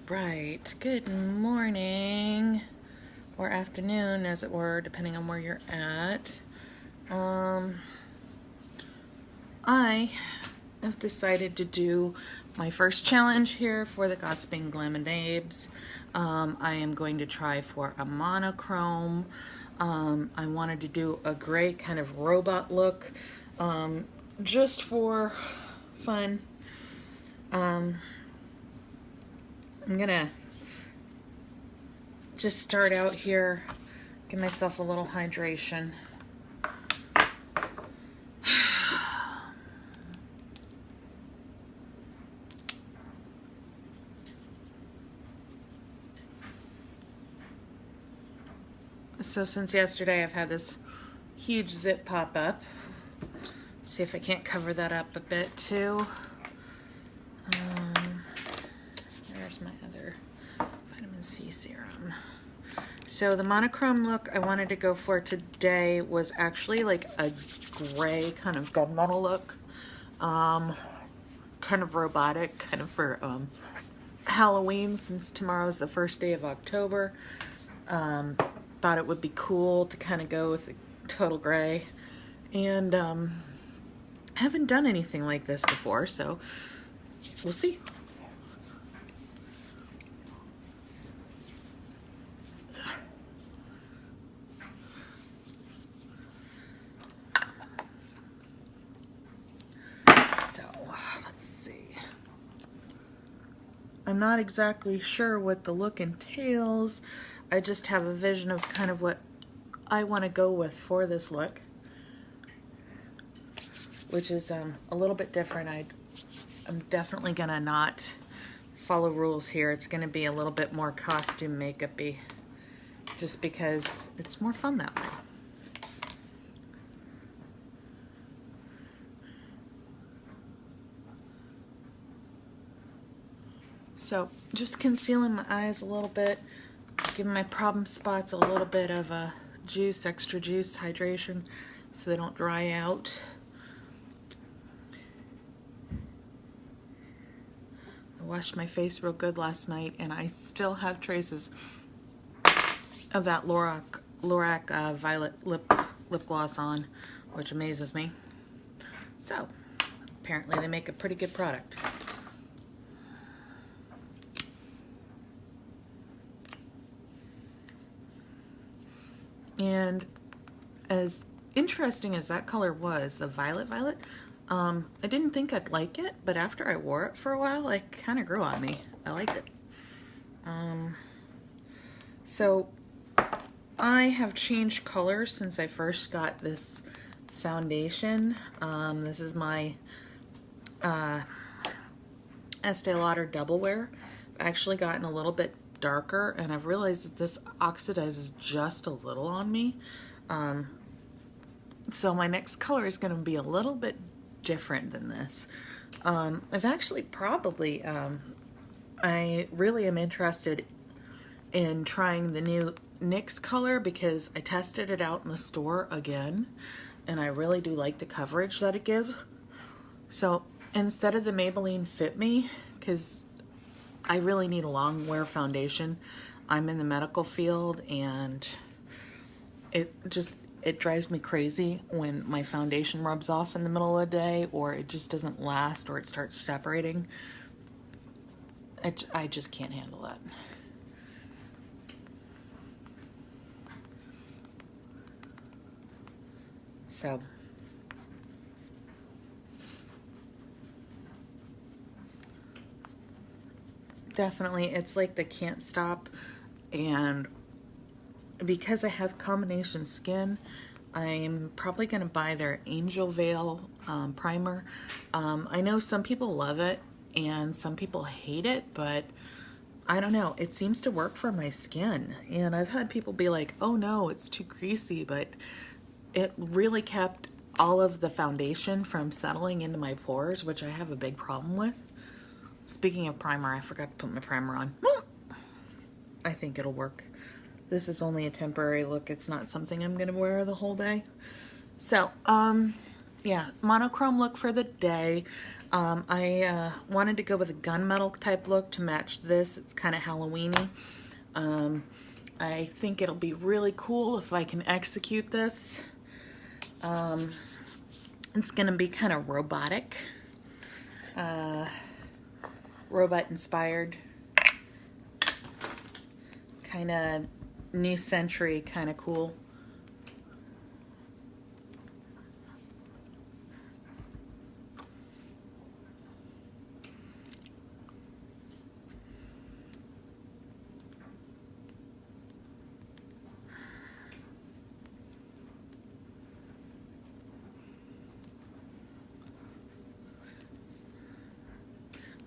Right, good morning, or afternoon as it were, depending on where you're at. I have decided to do my first challenge here for the Gossiping Glam and Babes. I am going to try for a monochrome. I wanted to do a gray kind of robot look, just for fun. I'm gonna just start out here, give myself a little hydration. So since yesterday I've had this huge zip pop up. See if I can't cover that up a bit too. There's my other vitamin C serum. So the monochrome look I wanted to go for today was actually like a gray kind of gunmetal look. Kind of robotic, kind of for Halloween, since tomorrow's the first day of October. Thought it would be cool to kind of go with a total gray, and haven't done anything like this before, so we'll see. So let's see. I'm not exactly sure what the look entails. I just have a vision of kind of what I want to go with for this look, which is a little bit different. I'm definitely gonna not follow rules here. It's gonna be a little bit more costume makeup-y, just because it's more fun that way. So just concealing my eyes a little bit, giving my problem spots a little bit of a juice, extra juice, hydration, so they don't dry out. I washed my face real good last night, and I still have traces of that Lorac Violet lip gloss on, which amazes me. So apparently they make a pretty good product. And as interesting as that color was, the violet, I didn't think I'd like it, but after I wore it for a while, it kind of grew on me. I liked it. So I have changed colors since I first got this foundation. This is my Estee Lauder Double Wear. I've actually gotten a little bit darker, and I've realized that this oxidizes just a little on me. So my next color is going to be a little bit different than this. I've actually probably, I really am interested in trying the new NYX color, because I tested it out in the store again, and I really do like the coverage that it gives. So instead of the Maybelline Fit Me, because I really need a long wear foundation. I'm in the medical field, and it drives me crazy when my foundation rubs off in the middle of the day, or it just doesn't last, or it starts separating. I just can't handle that. So definitely, it's like the can't stop, and because I have combination skin, I'm probably going to buy their Angel Veil primer. I know some people love it and some people hate it, but I don't know, it seems to work for my skin, and I've had people be like, oh no, it's too greasy, but it really kept all of the foundation from settling into my pores, which I have a big problem with. Speaking of primer, I forgot to put my primer on. I think it'll work. This is only a temporary look. It's not something I'm going to wear the whole day. So, yeah, monochrome look for the day. I wanted to go with a gunmetal type look to match this. It's kind of Halloween-y. I think it'll be really cool if I can execute this. It's going to be kind of robotic, robot inspired, kind of new century, kind of cool.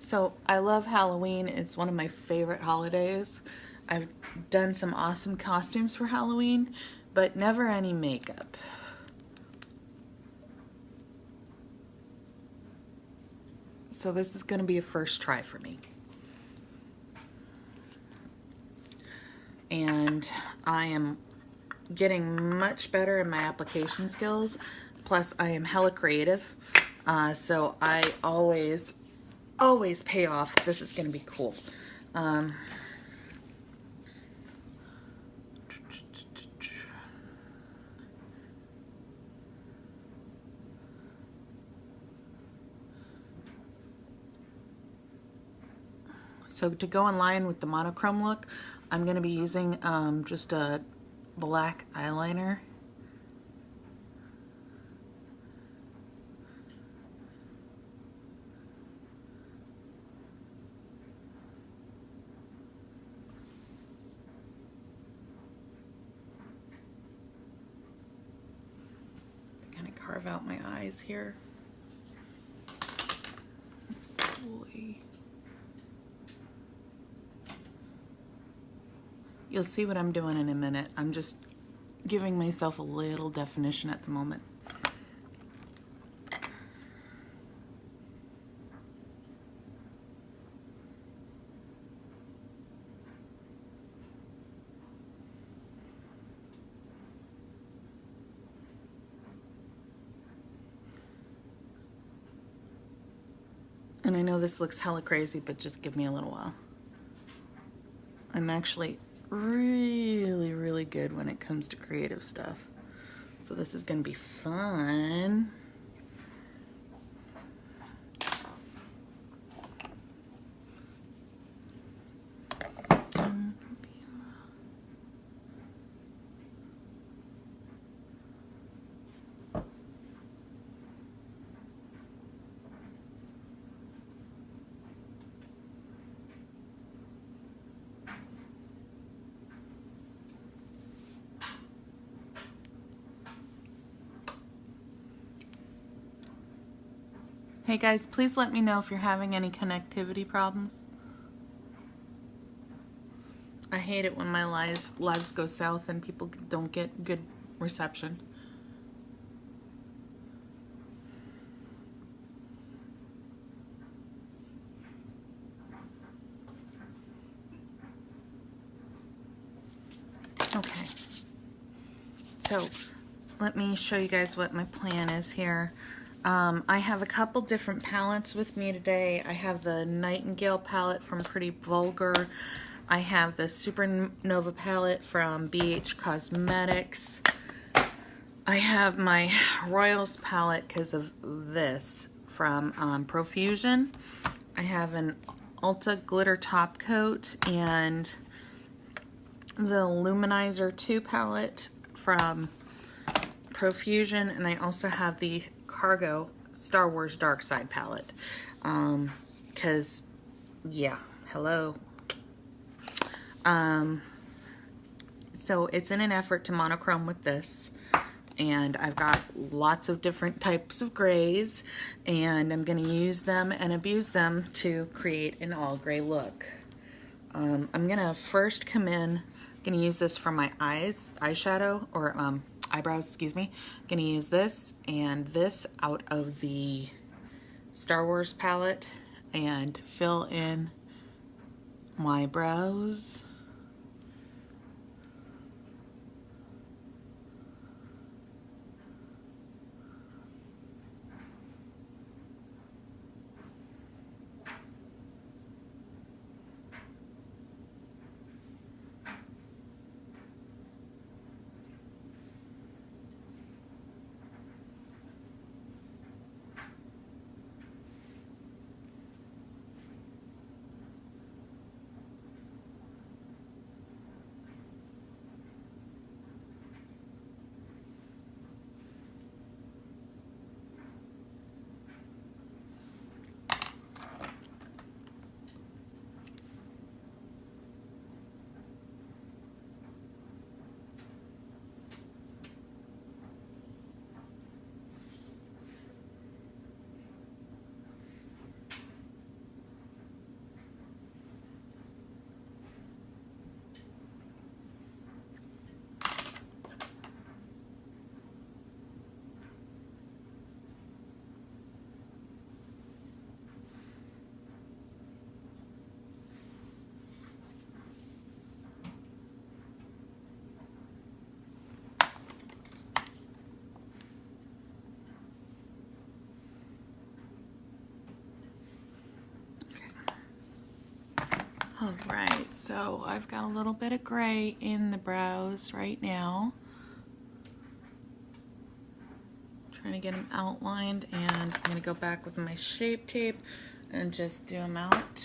So I love Halloween. It's one of my favorite holidays. I've done some awesome costumes for Halloween, but never any makeup. So this is going to be a first try for me. And I am getting much better in my application skills. Plus I am hella creative. So I always pay off. This is going to be cool. So to go in line with the monochrome look, I'm going to be using just a black eyeliner. Carve out my eyes here. Slowly. You'll see what I'm doing in a minute. I'm just giving myself a little definition at the moment. And I know this looks hella crazy, but just give me a little while. I'm actually really, really good when it comes to creative stuff. So this is gonna be fun. Hey guys, please let me know if you're having any connectivity problems. I hate it when my lives go south and people don't get good reception. Okay, so let me show you guys what my plan is here. I have a couple different palettes with me today. I have the Nightingale palette from Pretty Vulgar. I have the Supernova palette from BH Cosmetics. I have my Royals palette because of this from Profusion. I have an Ulta Glitter Top Coat and the Luminizer 2 palette from Profusion, and I also have the Cargo Star Wars Dark Side palette. Because, yeah, hello. So it's in an effort to monochrome with this. And I've got lots of different types of grays, and I'm going to use them and abuse them to create an all gray look. I'm going to first come in, I'm going to use this for my eyeshadow, or eyebrows, excuse me. I'm going to use this and this out of the Star Wars palette and fill in my brows. All right, so I've got a little bit of gray in the brows right now. Trying to get them outlined, and I'm going to go back with my Shape Tape and just do them out.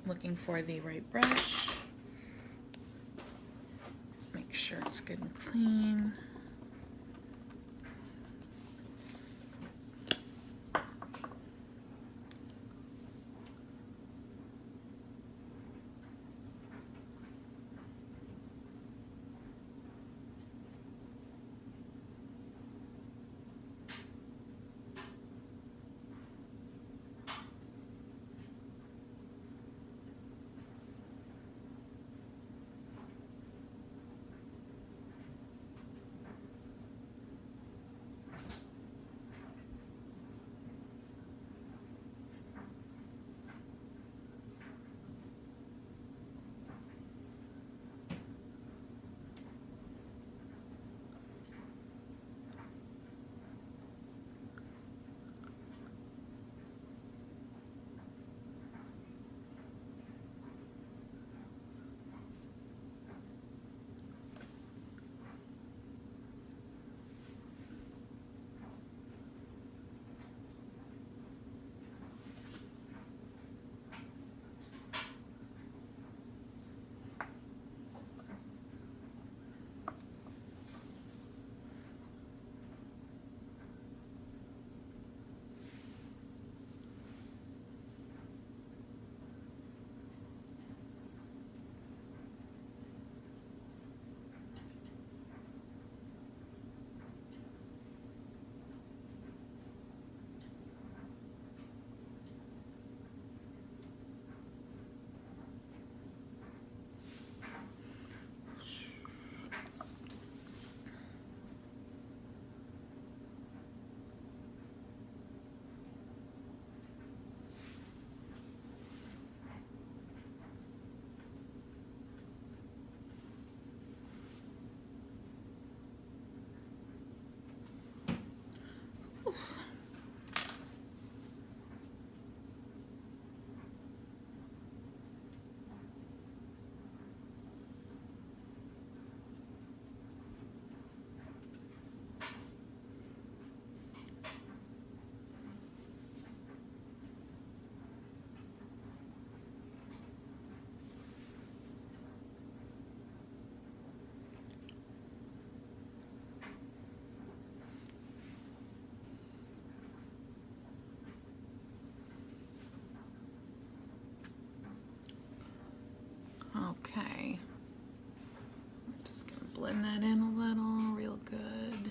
Looking for the right brush. Make sure it's good and clean. Okay, I'm just gonna blend that in a little, real good.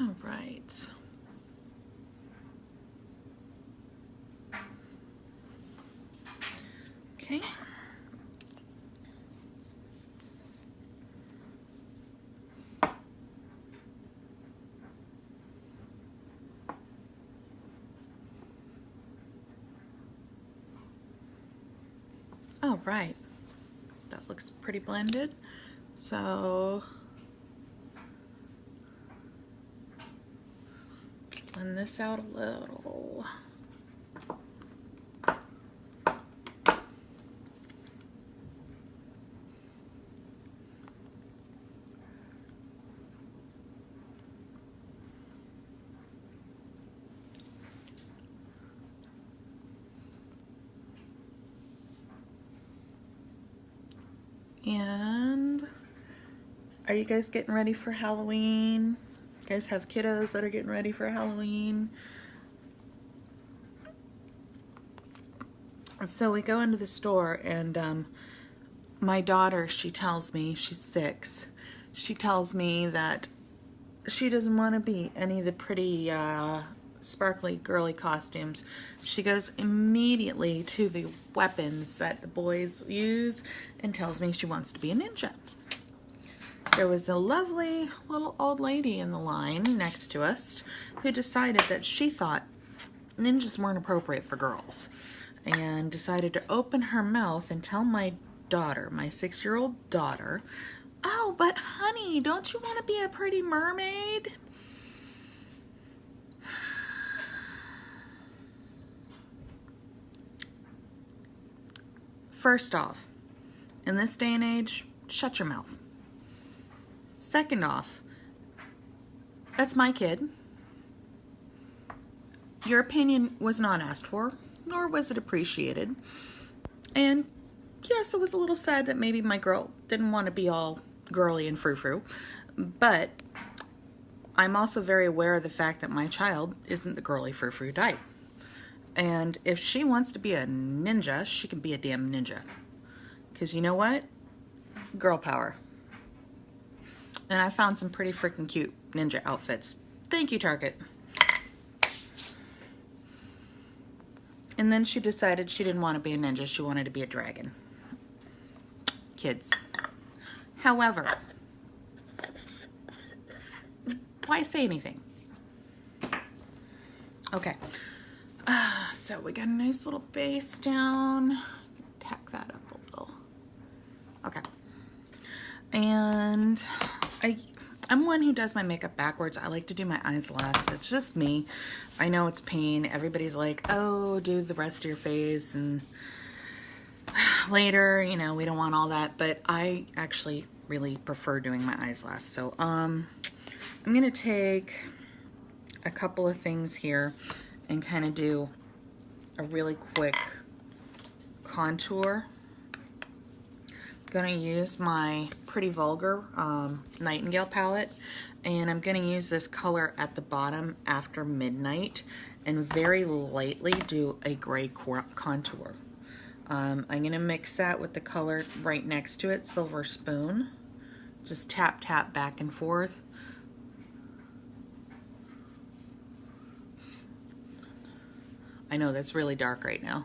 All right. Okay. All right. That looks pretty blended. So blend this out a little. And are you guys getting ready for Halloween? You guys have kiddos that are getting ready for Halloween? So we go into the store, and my daughter, she tells me, she's 6, she tells me that she doesn't want to be any of the pretty sparkly girly costumes. She goes immediately to the weapons that the boys use and tells me she wants to be a ninja. There was a lovely little old lady in the line next to us who decided that she thought ninjas weren't appropriate for girls, and decided to open her mouth and tell my daughter, my 6-year-old daughter, "Oh, but honey, don't you want to be a pretty mermaid?" First off, in this day and age, shut your mouth. Second off, that's my kid. Your opinion was not asked for, nor was it appreciated. And yes, it was a little sad that maybe my girl didn't want to be all girly and frou-frou, but I'm also very aware of the fact that my child isn't the girly frou-frou type. And if she wants to be a ninja, she can be a damn ninja. Because you know what? Girl power. And I found some pretty freaking cute ninja outfits. Thank you, Target. And then she decided she didn't want to be a ninja. She wanted to be a dragon. Kids. However, why say anything? Okay. So we got a nice little base down. Tack that up a little. Okay. And I'm one who does my makeup backwards. I like to do my eyes last. It's just me. I know it's pain. Everybody's like, oh, do the rest of your face and later, you know, we don't want all that. But I actually really prefer doing my eyes last. So I'm going to take a couple of things here and kind of do a really quick contour. I'm going to use my Pretty Vulgar Nightingale palette, and I'm going to use this color at the bottom, After Midnight, and very lightly do a gray contour. I'm going to mix that with the color right next to it, Silver Spoon. Just tap, tap back and forth. I know that's really dark right now.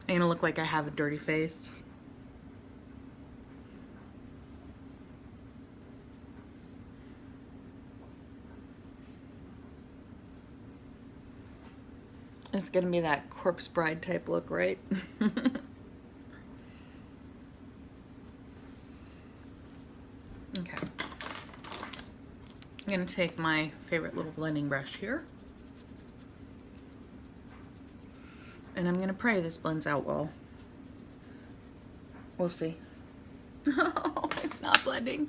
I'm gonna look like I have a dirty face. It's gonna be that corpse bride type look, right? Okay. I'm gonna take my favorite little blending brush here. And I'm gonna pray this blends out well. We'll see. Oh, it's not blending.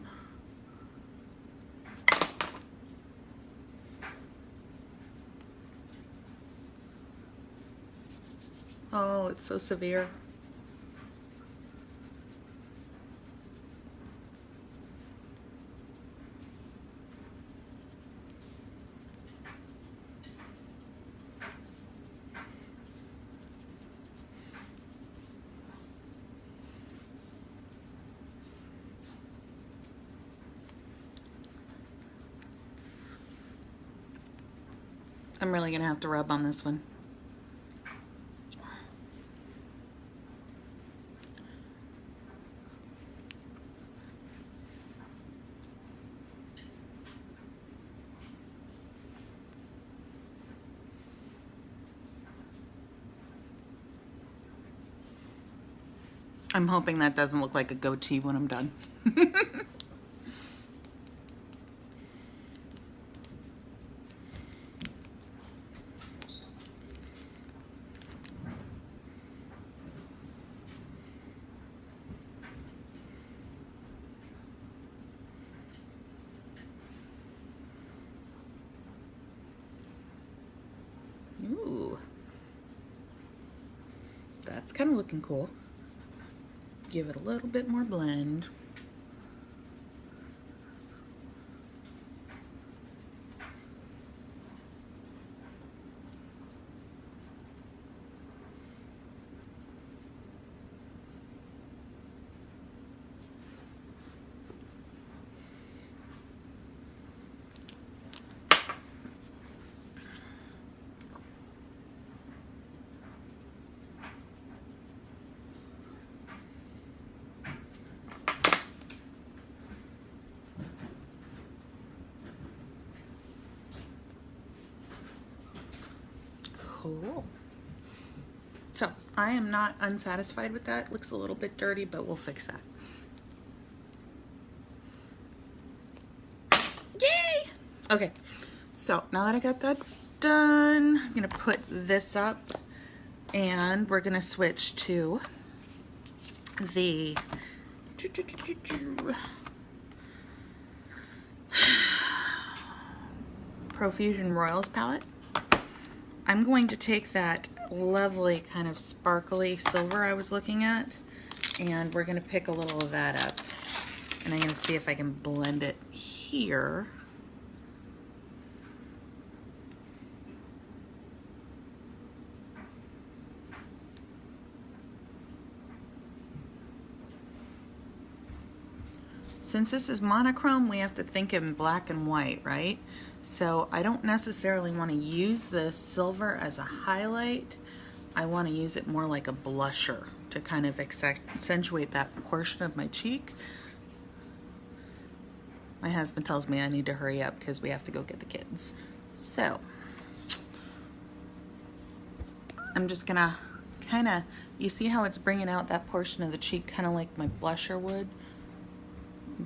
Oh, it's so severe. I'm really gonna have to rub on this one. I'm hoping that doesn't look like a goatee when I'm done. Ooh. That's kind of looking cool. Give it a little bit more blend. Cool. So I am not unsatisfied with that. Looks a little bit dirty, but we'll fix that. Yay! Okay, so now that I got that done, I'm gonna put this up and we're gonna switch to the Profusion Royals palette. I'm going to take that lovely kind of sparkly silver I was looking at, and we're gonna pick a little of that up. And I'm gonna see if I can blend it here. Since this is monochrome, we have to think in black and white, right? So I don't necessarily want to use the silver as a highlight. I want to use it more like a blusher to kind of accentuate that portion of my cheek. My husband tells me I need to hurry up because we have to go get the kids. So I'm just gonna kind of, you see how it's bringing out that portion of the cheek kind of like my blusher would?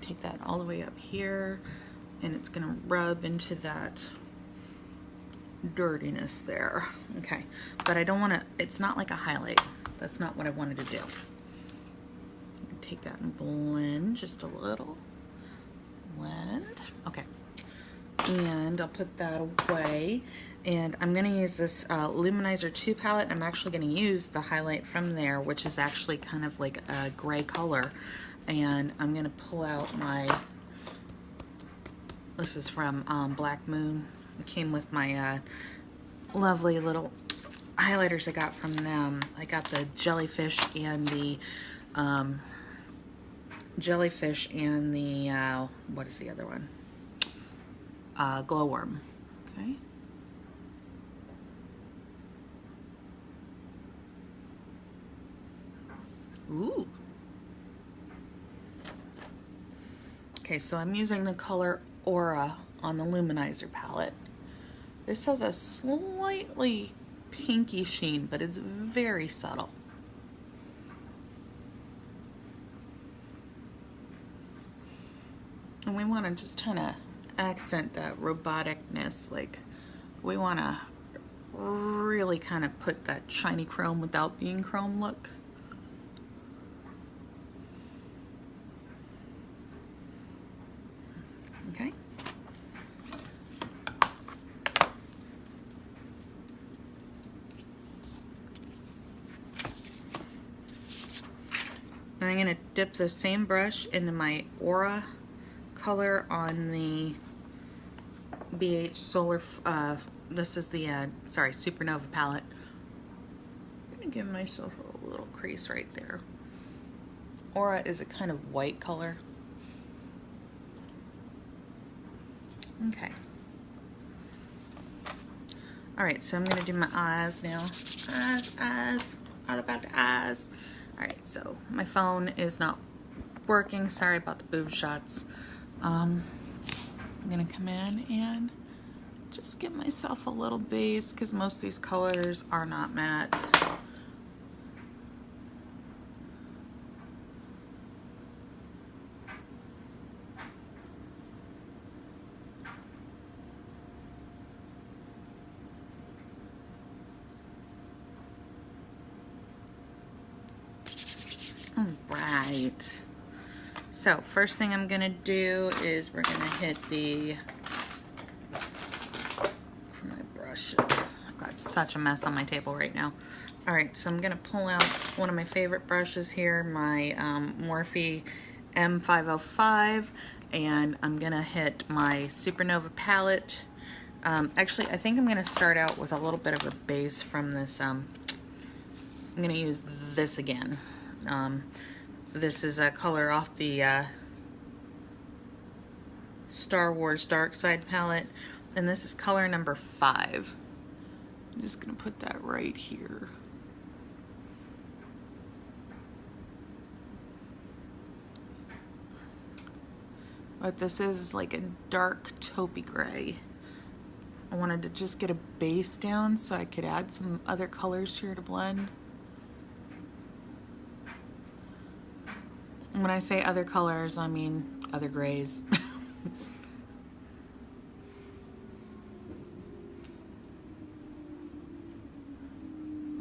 Take that all the way up here, and it's gonna rub into that dirtiness there. Okay, but I don't want to, it's not like a highlight. That's not what I wanted to do. Take that and blend just a little. Blend. Okay, and I'll put that away, and I'm gonna use this Luminizer 2 palette. I'm actually gonna use the highlight from there, which is actually kind of like a gray color. And I'm gonna pull out my, this is from Black Moon. It came with my lovely little highlighters I got from them. I got the jellyfish and the what is the other one? Glowworm. Okay. Ooh. Okay, so I'm using the color Aura on the Luminizer palette. This has a slightly pinky sheen, but it's very subtle. And we want to just kind of accent that roboticness, like we want to really kind of put that shiny chrome without being chrome look. Okay. And I'm going to dip the same brush into my Aura color on the BH Solar, this is the, Supernova palette. I'm going to give myself a little crease right there. Aura is a kind of white color. Okay. Alright, so I'm going to do my eyes now. Eyes. All about the eyes. Alright, so my phone is not working. Sorry about the boob shots. I'm going to come in and just give myself a little base because most of these colors are not matte. Alright, so first thing I'm gonna do is we're gonna hit the, for my brushes, I've got such a mess on my table right now. Alright, so I'm gonna pull out one of my favorite brushes here, my Morphe M505, and I'm gonna hit my Supernova palette. Actually, I think I'm gonna start out with a little bit of a base from this, I'm gonna use this again. This is a color off the Star Wars Dark Side palette, and this is color number 5. I'm just gonna put that right here. But this is like a dark taupey gray. I wanted to just get a base down so I could add some other colors here to blend. When I say other colors, I mean other grays.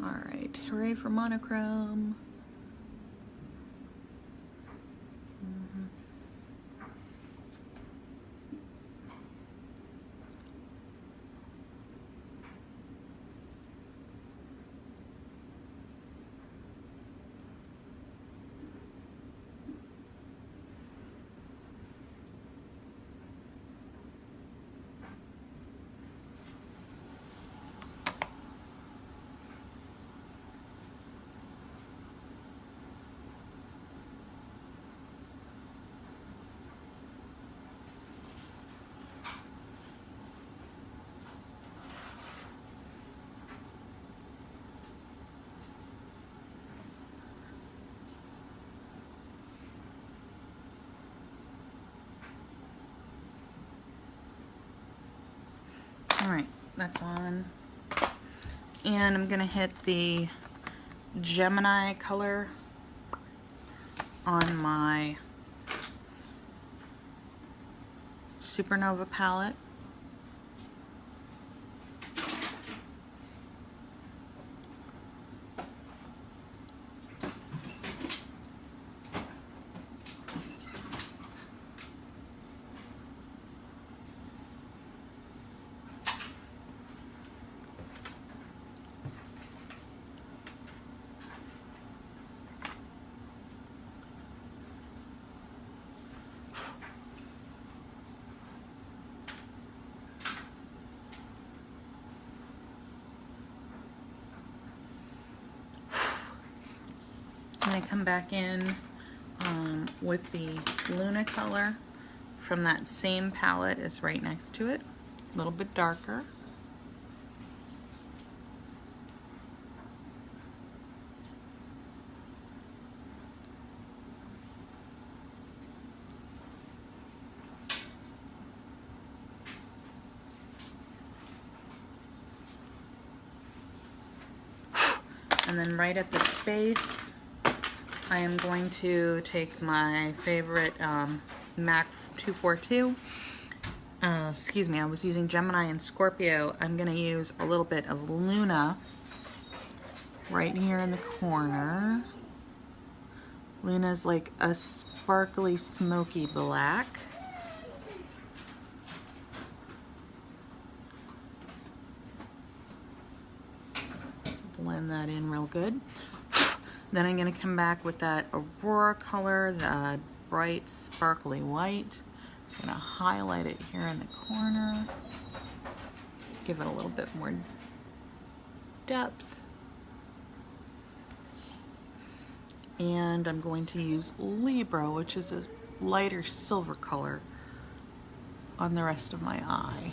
Alright, hooray for monochrome. Alright, that's on. And I'm gonna hit the Gemini color on my Supernova palette. I'm gonna come back in with the Luna color from that same palette. Is right next to it, a little bit darker. And then right at the base, I am going to take my favorite MAC 242. Excuse me, I was using Gemini and Scorpio. I'm going to use a little bit of Luna right here in the corner. Luna's like a sparkly, smoky black. Blend that in real good. Then I'm going to come back with that Aurora color, the bright sparkly white. I'm going to highlight it here in the corner. Give it a little bit more depth. And I'm going to use Libra, which is a lighter silver color, on the rest of my eye.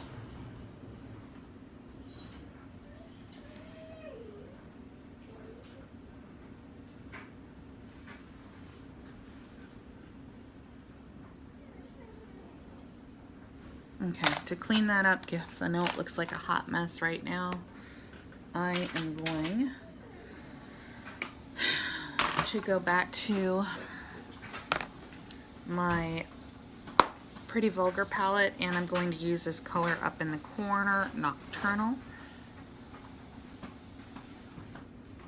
Okay, to clean that up, yes, I know it looks like a hot mess right now. I am going to go back to my Pretty Vulgar palette, and I'm going to use this color up in the corner, Nocturnal,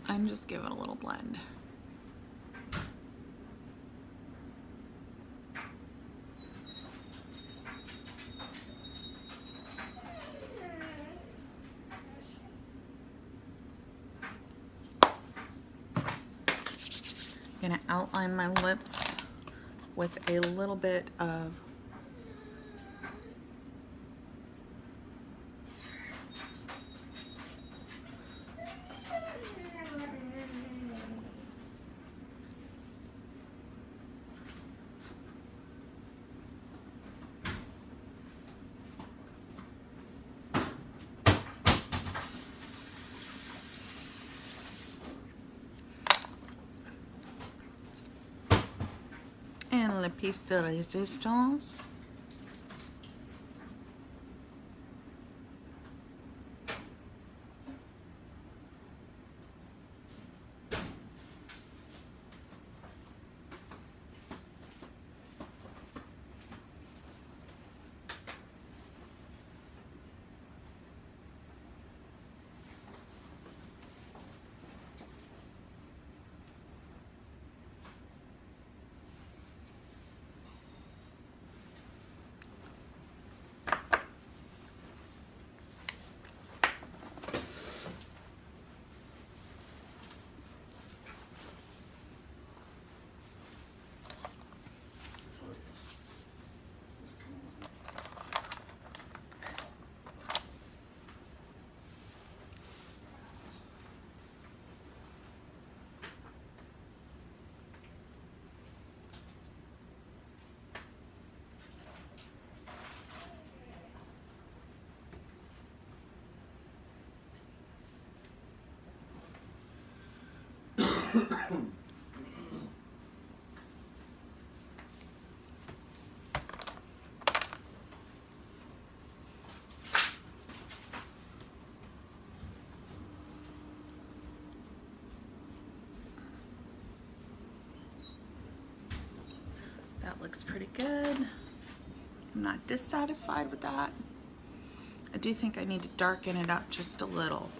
and just give it a little blend. I'm going to outline my lips with a little bit of la pièce de résistance. That looks pretty good. I'm not dissatisfied with that. I do think I need to darken it up just a little.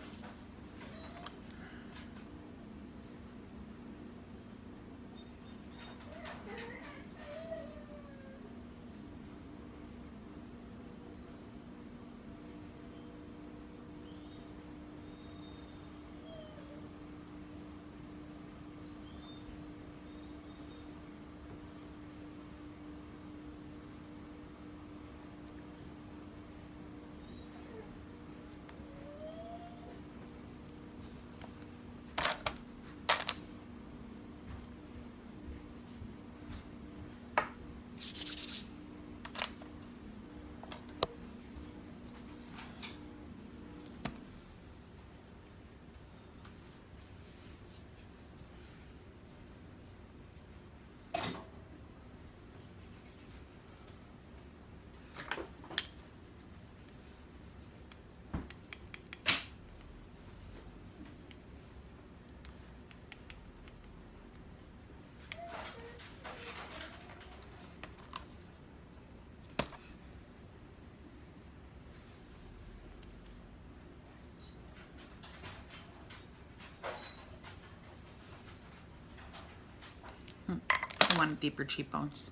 I want deeper cheekbones.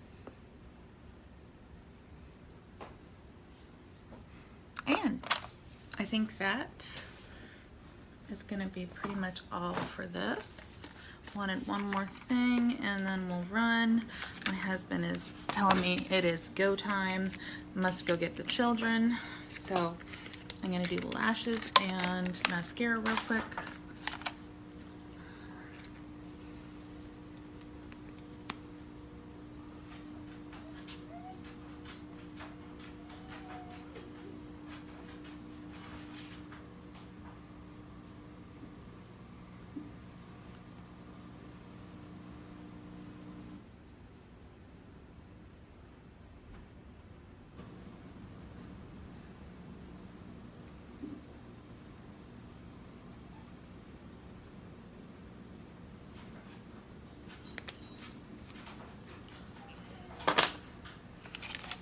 And I think that is gonna be pretty much all for this. Wanted one more thing and then we'll run. My husband is telling me it is go time. Must go get the children. So I'm gonna do lashes and mascara real quick.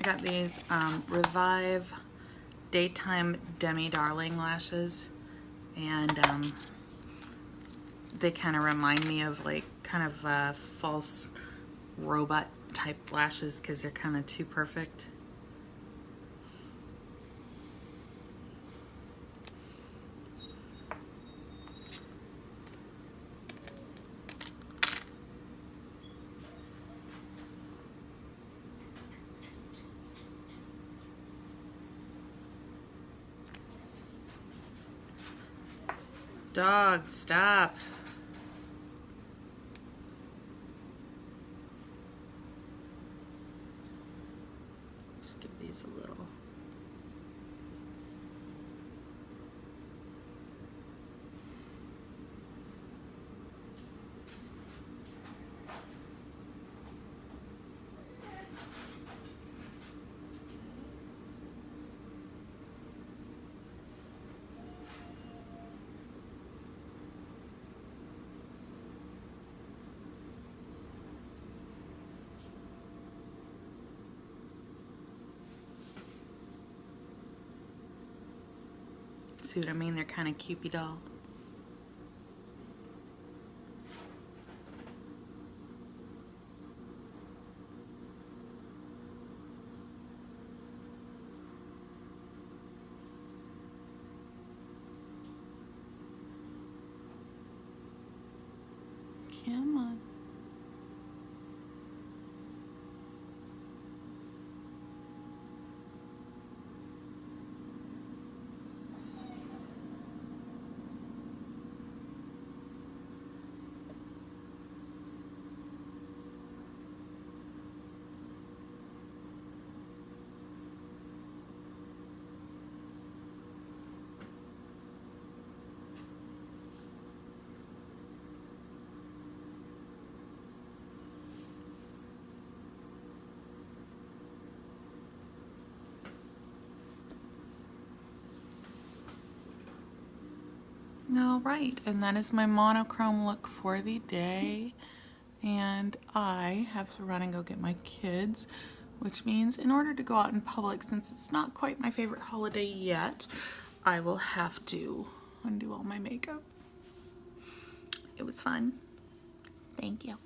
I got these Revive Daytime Demi Darling lashes, and they kind of remind me of like kind of false robot type lashes because they're kind of too perfect. Dog, stop. Just give these a little. See what I mean? They're kind of Cupid doll. Come on. All right, and that is my monochrome look for the day. And I have to run and go get my kids, which means in order to go out in public, since it's not quite my favorite holiday yet, I will have to undo all my makeup. It was fun. Thank you.